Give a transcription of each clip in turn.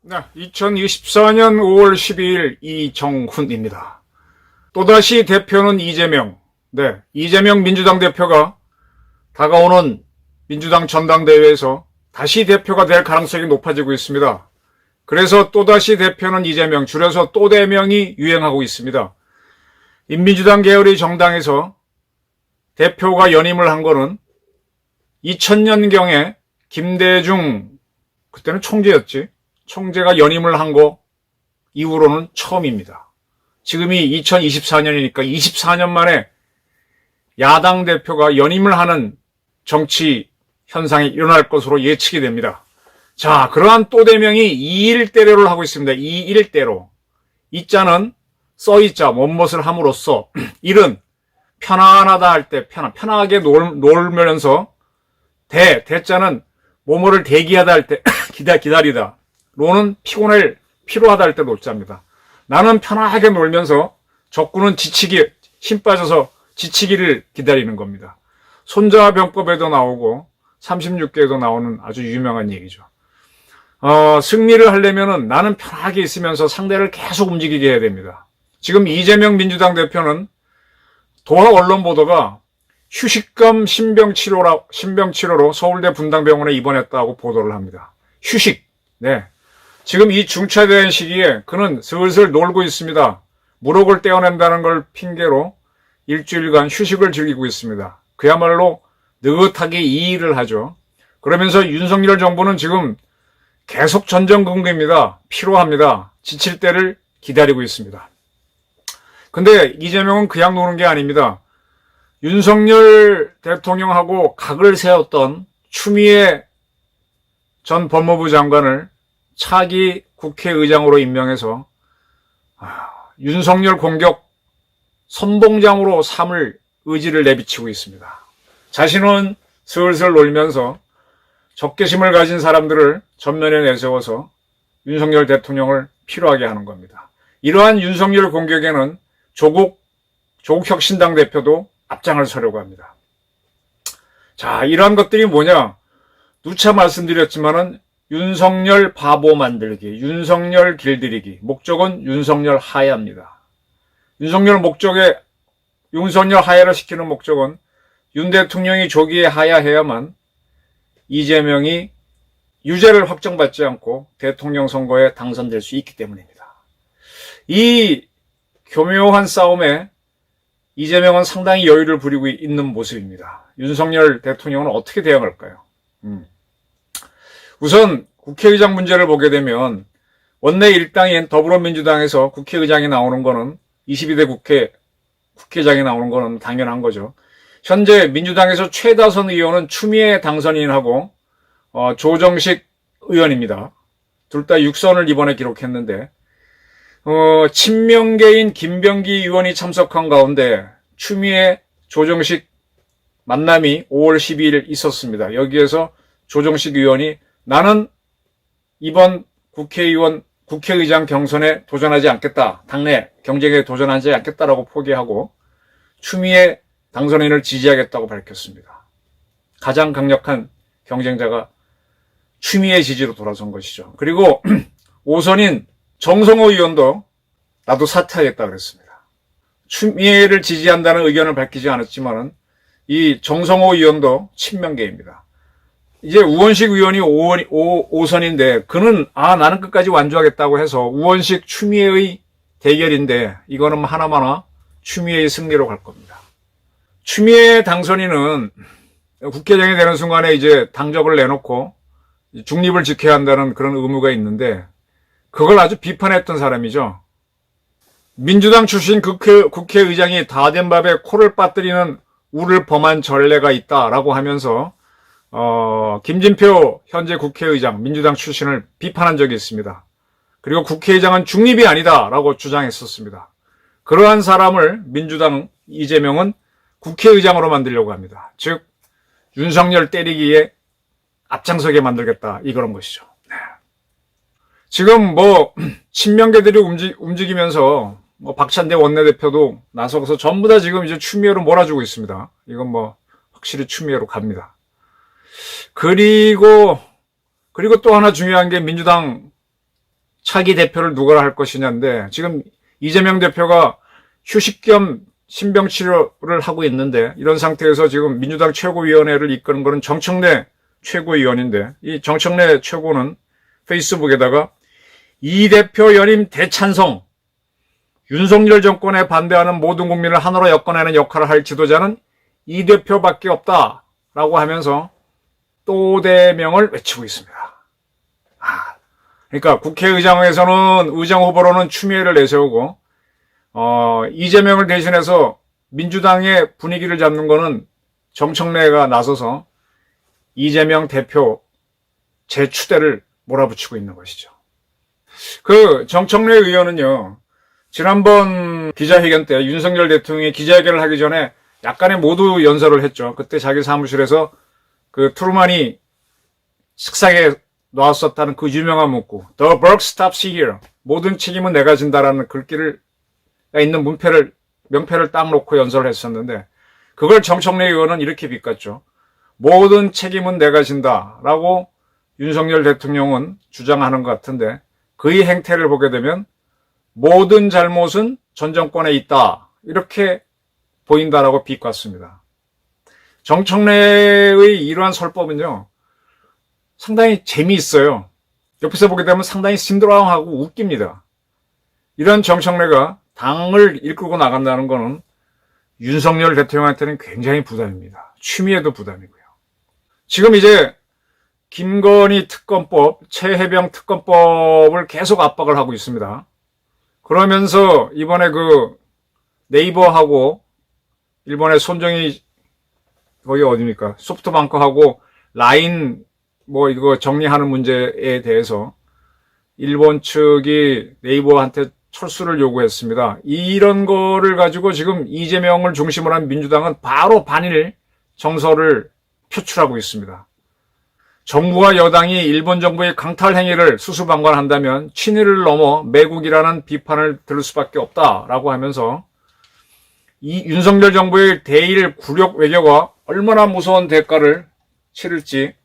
네, 2024년 5월 12일 이정훈입니다. 또다시 대표는 이재명. 네, 이재명 민주당 대표가 다가오는 민주당 전당대회에서 다시 대표가 될 가능성이 높아지고 있습니다. 그래서 또다시 대표는 이재명, 줄여서 또대명이 유행하고 있습니다. 인민주당 계열의 정당에서 대표가 연임을 한 거는 2000년경에 김대중, 그때는 총재였지, 총재가 연임을 한 거 이후로는 처음입니다. 지금이 2024년이니까 24년 만에 야당 대표가 연임을 하는 정치 현상이 일어날 것으로 예측이 됩니다. 자, 그러한 또대명이 2일대로를 하고 있습니다. 2일대로. 이자는 써이자, 뭔것을 함으로써, 일은 편안하다 할 때 편하게 놀면서, 대자는 뭐뭐를 대기하다 할 때 기다리다. 로는 피로하다 할 때 노자입니다. 나는 편하게 놀면서 적군은 힘 빠져서 지치기를 기다리는 겁니다. 손자병법에도 나오고 36개에도 나오는 아주 유명한 얘기죠. 승리를 하려면은 나는 편하게 있으면서 상대를 계속 움직이게 해야 됩니다. 지금 이재명 민주당 대표는 도하 언론 보도가 휴식감 신병치료로 서울대 분당병원에 입원했다고 보도를 합니다. 휴식. 네. 지금 이 중차대한 시기에 그는 슬슬 놀고 있습니다. 무력을 떼어낸다는 걸 핑계로 일주일간 휴식을 즐기고 있습니다. 그야말로 느긋하게 이 일을 하죠. 그러면서 윤석열 정부는 지금 계속 전전긍긍입니다. 피로합니다. 지칠 때를 기다리고 있습니다. 근데 이재명은 그냥 노는 게 아닙니다. 윤석열 대통령하고 각을 세웠던 추미애 전 법무부 장관을 차기 국회의장으로 임명해서 윤석열 공격 선봉장으로 삼을 의지를 내비치고 있습니다. 자신은 슬슬 놀면서 적개심을 가진 사람들을 전면에 내세워서 윤석열 대통령을 피로하게 하는 겁니다. 이러한 윤석열 공격에는 조국 혁신당 대표도 앞장을 서려고 합니다. 자, 이러한 것들이 뭐냐? 누차 말씀드렸지만은 윤석열 바보 만들기, 윤석열 길들이기, 목적은 윤석열 하야입니다. 윤석열 하야를 시키는 목적은 윤 대통령이 조기에 하야해야만 이재명이 유죄를 확정받지 않고 대통령 선거에 당선될 수 있기 때문입니다. 이 교묘한 싸움에 이재명은 상당히 여유를 부리고 있는 모습입니다. 윤석열 대통령은 어떻게 대응할까요? 우선 국회의장 문제를 보게 되면 원내 일당인 더불어민주당에서 국회의장이 나오는 거는 22대 국회의장이 나오는 거는 당연한 거죠. 현재 민주당에서 최다선 의원은 추미애 당선인하고 조정식 의원입니다. 둘 다 6선을 이번에 기록했는데 친명계인 김병기 의원이 참석한 가운데 추미애 조정식 만남이 5월 12일 있었습니다. 여기에서 조정식 의원이 나는 이번 국회의장 경선에 도전하지 않겠다. 당내 경쟁에 도전하지 않겠다라고 포기하고 추미애 당선인을 지지하겠다고 밝혔습니다. 가장 강력한 경쟁자가 추미애 지지로 돌아선 것이죠. 그리고 5선인 정성호 의원도 나도 사퇴하겠다 그랬습니다. 추미애를 지지한다는 의견을 밝히지 않았지만은 이 정성호 의원도 친명계입니다. 이제 우원식 의원이 5선인데 그는 나는 끝까지 완주하겠다고 해서 우원식 추미애의 대결인데 이거는 하나마나 추미애의 승리로 갈 겁니다. 추미애 당선인은 국회의장이 되는 순간에 이제 당적을 내놓고 중립을 지켜야 한다는 그런 의무가 있는데 그걸 아주 비판했던 사람이죠. 민주당 출신 국회의장이 다 된 밥에 코를 빠뜨리는 우를 범한 전례가 있다라고 하면서 김진표 현재 국회의장 민주당 출신을 비판한 적이 있습니다. 그리고 국회의장은 중립이 아니다라고 주장했었습니다. 그러한 사람을 민주당 이재명은 국회의장으로 만들려고 합니다. 즉 윤석열 때리기에 앞장서게 만들겠다 이런 것이죠. 지금 친명계들이 움직이면서 뭐 박찬대 원내대표도 나서서 전부 다 지금 이제 추미애로 몰아주고 있습니다. 이건 뭐 확실히 추미애로 갑니다. 그리고 또 하나 중요한 게 민주당 차기 대표를 누가 할 것이냐인데, 지금 이재명 대표가 휴식 겸 신병 치료를 하고 있는데, 이런 상태에서 지금 민주당 최고위원회를 이끄는 거는 정청래 최고위원인데, 이 정청래 최고는 페이스북에다가 이 대표 연임 대찬성, 윤석열 정권에 반대하는 모든 국민을 하나로 엮어내는 역할을 할 지도자는 이 대표밖에 없다라고 하면서 또대명을 외치고 있습니다. 그러니까 국회의장에서는 의장 후보로는 추미애를 내세우고, 이재명을 대신해서 민주당의 분위기를 잡는 거는 정청래가 나서서 이재명 대표 재추대를 몰아붙이고 있는 것이죠. 그 정청래 의원은요, 지난번 기자회견 때 윤석열 대통령이 기자회견을 하기 전에 약간의 모두 연설을 했죠. 그때 자기 사무실에서 그 트루만이 식상에 놨었다는 그 유명한 문구, The buck stops here. 모든 책임은 내가 진다라는 글귀를 있는 명패를 딱 놓고 연설을 했었는데, 그걸 정청래 의원은 이렇게 비꼈죠. 모든 책임은 내가 진다라고 윤석열 대통령은 주장하는 것 같은데, 그의 행태를 보게 되면 모든 잘못은 전 정권에 있다, 이렇게 보인다라고 비꼬았습니다. 정청래의 이러한 설법은요, 상당히 재미있어요. 옆에서 보게 되면 상당히 싱드라움하고 웃깁니다. 이런 정청래가 당을 이끌고 나간다는 것은 윤석열 대통령한테는 굉장히 부담입니다. 추미애도 부담이고요. 지금 이제 김건희 특검법, 최혜병 특검법을 계속 압박을 하고 있습니다. 그러면서 이번에 그 네이버하고 일본의 손정희, 거기 어디입니까? 소프트뱅크하고 라인 뭐 이거 정리하는 문제에 대해서 일본 측이 네이버한테 철수를 요구했습니다. 이런 거를 가지고 지금 이재명을 중심으로 한 민주당은 바로 반일 정서를 표출하고 있습니다. 정부와 여당이 일본 정부의 강탈 행위를 수수방관한다면 친일을 넘어 매국이라는 비판을 들을 수밖에 없다라고 하면서 이 윤석열 정부의 대일 굴욕 외교가 얼마나 무서운 대가를 치를지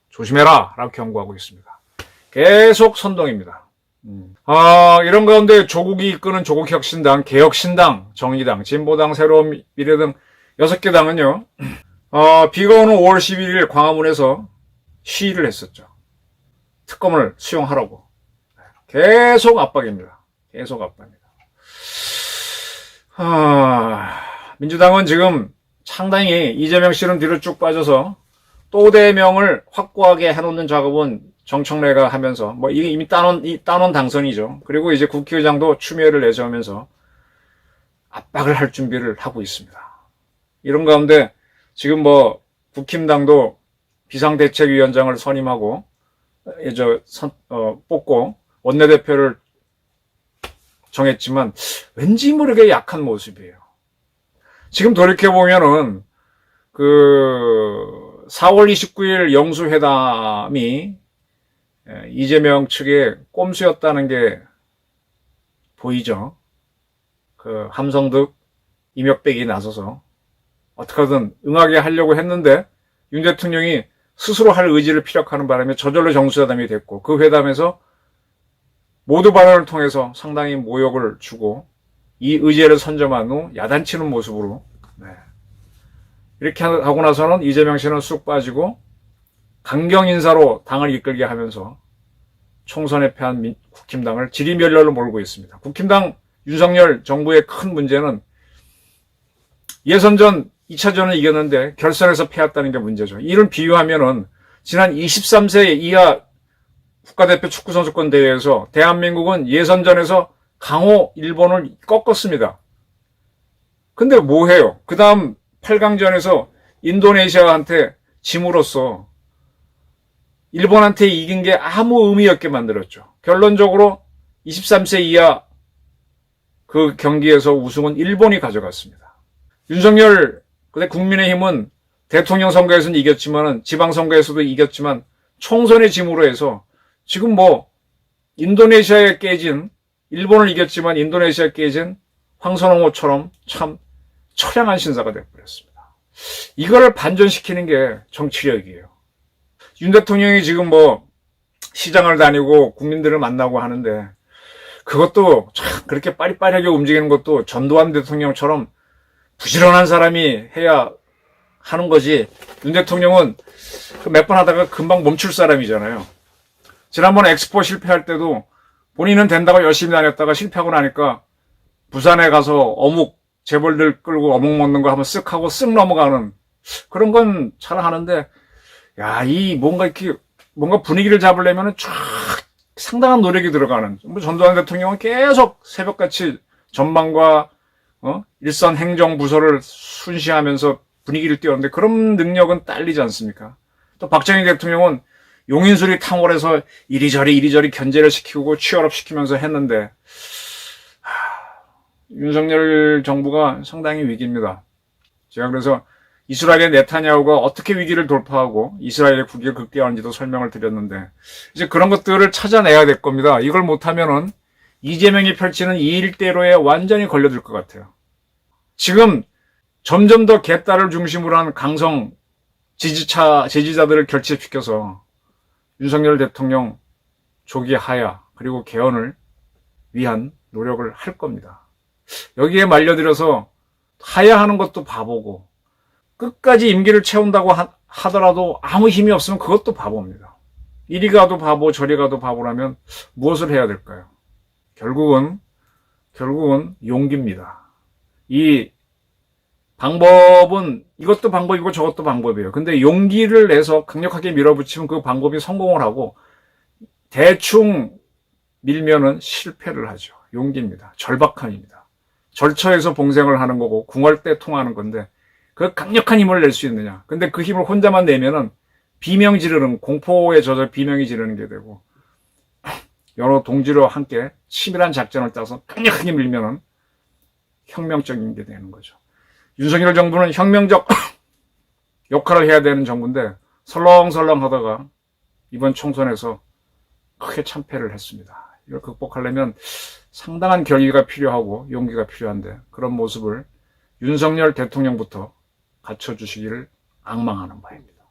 조심해라 라고 경고하고 있습니다. 계속 선동입니다. 이런 가운데 조국이 이끄는 조국혁신당, 개혁신당, 정의당, 진보당, 새로운 미래 등 6개 당은요, 비가 오는 5월 11일 광화문에서 시위를 했었죠. 특검을 수용하라고. 계속 압박입니다. 계속 압박입니다. 민주당은 지금 상당히 이재명 씨는 뒤로 쭉 빠져서 또대명을 확고하게 해놓는 작업은 정청래가 하면서, 뭐 이미 따놓은 당선이죠. 그리고 이제 국회의장도 추미애를 내세우면서 압박을 할 준비를 하고 있습니다. 이런 가운데 지금 뭐 국힘당도 비상대책위원장을 선임하고 뽑고 원내대표를 정했지만 왠지 모르게 약한 모습이에요. 지금 돌이켜보면은 그 4월 29일 영수회담이 이재명 측의 꼼수였다는 게 보이죠. 그 함성득, 이명백이 나서서 어떻게든 응하게 하려고 했는데 윤 대통령이 스스로 할 의지를 피력하는 바람에 저절로 정수회담이 됐고, 그 회담에서 모두 발언을 통해서 상당히 모욕을 주고 이 의제를 선점한 후 야단치는 모습으로, 이렇게 하고 나서는 이재명 씨는 쑥 빠지고 강경 인사로 당을 이끌게 하면서 총선에 패한 국힘당을 지리멸렬로 몰고 있습니다. 국힘당 윤석열 정부의 큰 문제는 예선전 2차전을 이겼는데 결선에서 패했다는 게 문제죠. 이를 비유하면은 지난 23세 이하 국가대표 축구선수권 대회에서 대한민국은 예선전에서 강호 일본을 꺾었습니다. 근데 뭐 해요? 그 다음 8강전에서 인도네시아한테 짐으로써 일본한테 이긴 게 아무 의미 없게 만들었죠. 결론적으로 23세 이하 그 경기에서 우승은 일본이 가져갔습니다. 윤석열, 근데 국민의힘은 대통령 선거에서는 이겼지만, 지방선거에서도 이겼지만 총선의 짐으로 해서 지금 뭐 인도네시아에 깨진 일본을 이겼지만 인도네시아 깨진 황선홍호처럼 참 처량한 신사가 되어버렸습니다. 이걸 반전시키는 게 정치력이에요. 윤 대통령이 지금 뭐 시장을 다니고 국민들을 만나고 하는데 그것도 참 그렇게 빠리빠리하게 움직이는 것도 전두환 대통령처럼 부지런한 사람이 해야 하는 거지. 윤 대통령은 몇 번 하다가 금방 멈출 사람이잖아요. 지난번 엑스포 실패할 때도 본인은 된다고 열심히 다녔다가 실패하고 나니까 부산에 가서 어묵 재벌들 끌고 어묵 먹는 거 한번 쓱 하고 쓱 넘어가는 그런 건 잘 하는데, 야, 이 뭔가 이렇게 뭔가 분위기를 잡으려면 쫙 상당한 노력이 들어가는. 전두환 대통령은 계속 새벽같이 전방과 일선 행정부서를 순시하면서 분위기를 띄웠는데 그런 능력은 딸리지 않습니까? 또 박정희 대통령은 용인수리 탕월해서 이리저리 견제를 시키고 취업시키면서 했는데 윤석열 정부가 상당히 위기입니다. 제가 그래서 이스라엘의 네타냐후가 어떻게 위기를 돌파하고 이스라엘의 국위를 극대화하는지도 설명을 드렸는데 이제 그런 것들을 찾아내야 될 겁니다. 이걸 못하면은 이재명이 펼치는 2일대로에 완전히 걸려들 것 같아요. 지금 점점 더 개딸을 중심으로 한 강성 지지자들을 결집시켜서 윤석열 대통령 조기 하야 그리고 개헌을 위한 노력을 할 겁니다. 여기에 말려들어서 하야하는 것도 바보고 끝까지 임기를 채운다고 하더라도 아무 힘이 없으면 그것도 바보입니다. 이리 가도 바보 저리 가도 바보라면 무엇을 해야 될까요? 결국은 용기입니다. 이 방법은 이것도 방법이고 저것도 방법이에요. 근데 용기를 내서 강력하게 밀어붙이면 그 방법이 성공을 하고 대충 밀면은 실패를 하죠. 용기입니다. 절박함입니다. 절처에서 봉생을 하는 거고 궁할 때 통하는 건데 그 강력한 힘을 낼 수 있느냐. 근데 그 힘을 혼자만 내면은 비명 지르는 공포에 젖어 비명이 지르는 게 되고 여러 동지와 함께 치밀한 작전을 짜서 강력하게 밀면은 혁명적인 게 되는 거죠. 윤석열 정부는 혁명적 역할을 해야 되는 정부인데 설렁설렁 하다가 이번 총선에서 크게 참패를 했습니다. 이걸 극복하려면 상당한 결의가 필요하고 용기가 필요한데 그런 모습을 윤석열 대통령부터 갖춰주시기를 앙망하는 바입니다.